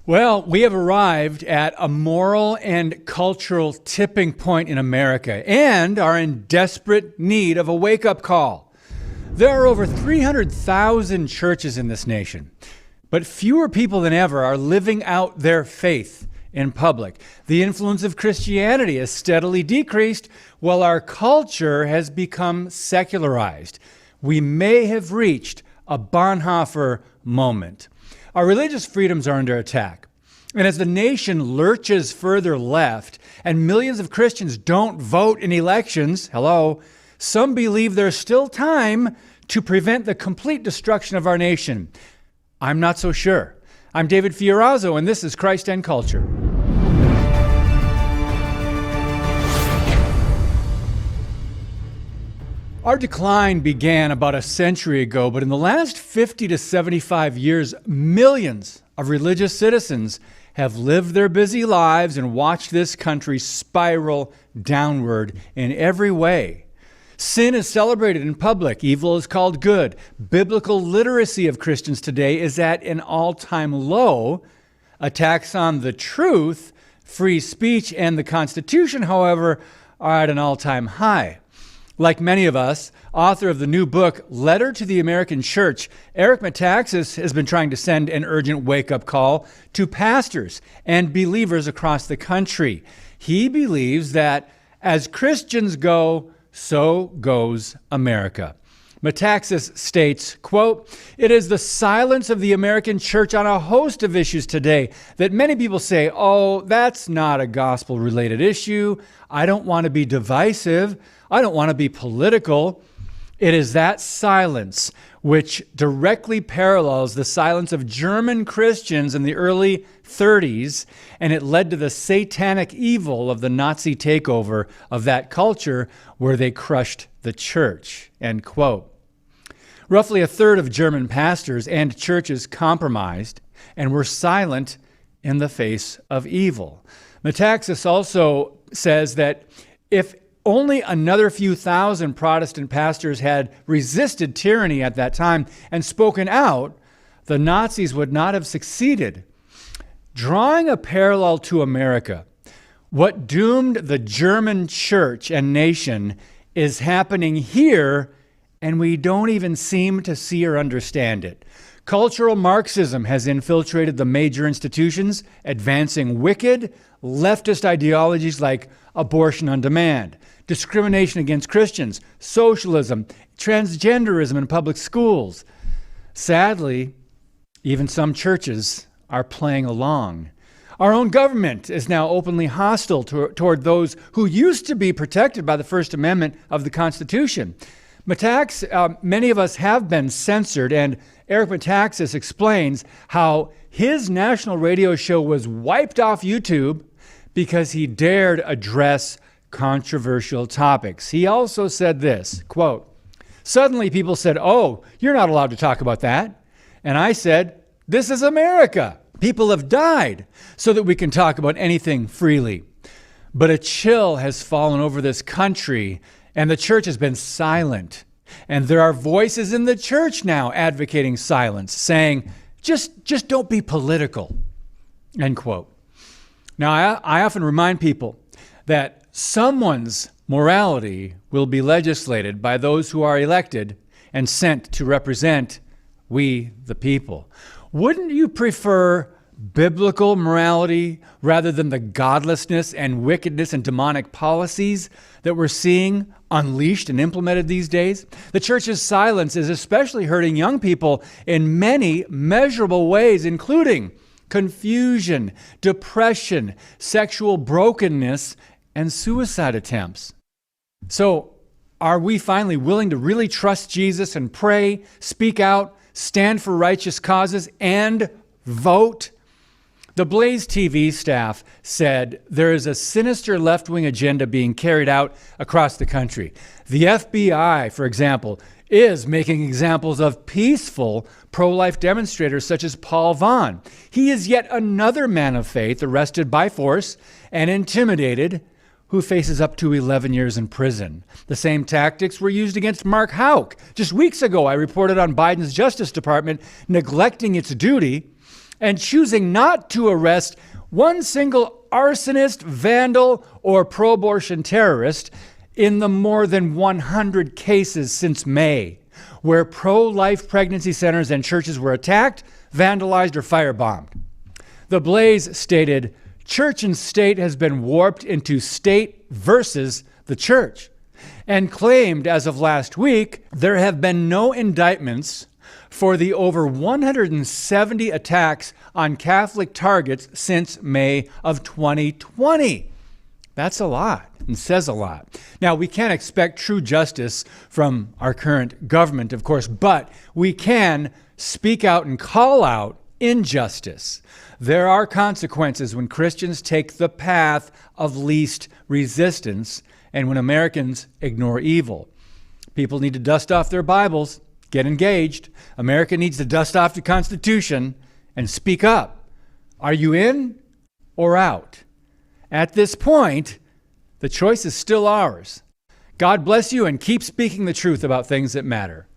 Well, we have arrived at a moral and cultural tipping point in America and are in desperate need of a wake-up call. There are over 300,000 churches in this nation, but fewer people than ever are living out their faith in public. The influence of Christianity has steadily decreased, while our culture has become secularized. We may have reached a Bonhoeffer moment. Our religious freedoms are under attack. And as the nation lurches further left and millions of Christians don't vote in elections, some believe there's still time to prevent the complete destruction of our nation. I'm not so sure. I'm David Fiorazzo, and this is Christ and Culture. Our decline began about a century ago, but in the last 50 to 75 years, millions of religious citizens have lived their busy lives and watched this country spiral downward in every way. Sin is celebrated in public. Evil is called good. Biblical literacy of Christians today is at an all-time low. Attacks on the truth, free speech, and the Constitution, however, are at an all-time high. Like many of us, author of the new book, Letter to the American Church, Eric Metaxas has been trying to send an urgent wake-up call to pastors and believers across the country. He believes that as Christians go, so goes America. Metaxas states, quote, "It is the silence of the American church on a host of issues today that many people say, oh, that's not a gospel-related issue. I don't want to be divisive. I don't want to be political." It is that silence which directly parallels the silence of German Christians in the early 30s, and it led to the satanic evil of the Nazi takeover of that culture where they crushed the church, end quote. Roughly a third of German pastors and churches compromised and were silent in the face of evil. Metaxas also says that if only another few thousand Protestant pastors had resisted tyranny at that time and spoken out, the Nazis would not have succeeded. Drawing a parallel to America, what doomed the German church and nation is happening here, and we don't even seem to see or understand it. Cultural Marxism has infiltrated the major institutions, advancing wicked, leftist ideologies like abortion on demand, discrimination against Christians, socialism, transgenderism in public schools. Sadly, even some churches are playing along. Our own government is now openly hostile toward those who used to be protected by the First Amendment of the Constitution. Many of us have been censored, and Eric Metaxas explains how his national radio show was wiped off YouTube because he dared address controversial topics. He also said this, quote, "Suddenly people said, oh, you're not allowed to talk about that. And I said, this is America. People have died so that we can talk about anything freely. But a chill has fallen over this country, and the church has been silent. And there are voices in the church now advocating silence, saying, just don't be political," end quote. Now, I often remind people that someone's morality will be legislated by those who are elected and sent to represent we, the people. Wouldn't you prefer biblical morality rather than the godlessness and wickedness and demonic policies that we're seeing unleashed and implemented these days? The church's silence is especially hurting young people in many measurable ways, including confusion, depression, sexual brokenness, and suicide attempts. So, are we finally willing to really trust Jesus and pray, speak out, stand for righteous causes, and vote? The Blaze TV staff said there is a sinister left-wing agenda being carried out across the country. The FBI, for example, is making examples of peaceful pro-life demonstrators such as Paul Vaughn. He is yet another man of faith arrested by force and intimidated, who faces up to 11 years in prison. The same tactics were used against Mark Houck. Just weeks ago, I reported on Biden's Justice Department neglecting its duty and choosing not to arrest one single arsonist, vandal, or pro-abortion terrorist in the more than 100 cases since May, where pro-life pregnancy centers and churches were attacked, vandalized, or firebombed. The Blaze stated, "Church and state has been warped into state versus the church," and claimed as of last week, there have been no indictments for the over 170 attacks on Catholic targets since May of 2020. That's a lot and says a lot. Now, we can't expect true justice from our current government, of course, but we can speak out and call out injustice. There are consequences when Christians take the path of least resistance and when Americans ignore evil. People need to dust off their Bibles, get engaged. America needs to dust off the Constitution and speak up. Are you in or out? At this point, the choice is still ours. God bless you and keep speaking the truth about things that matter.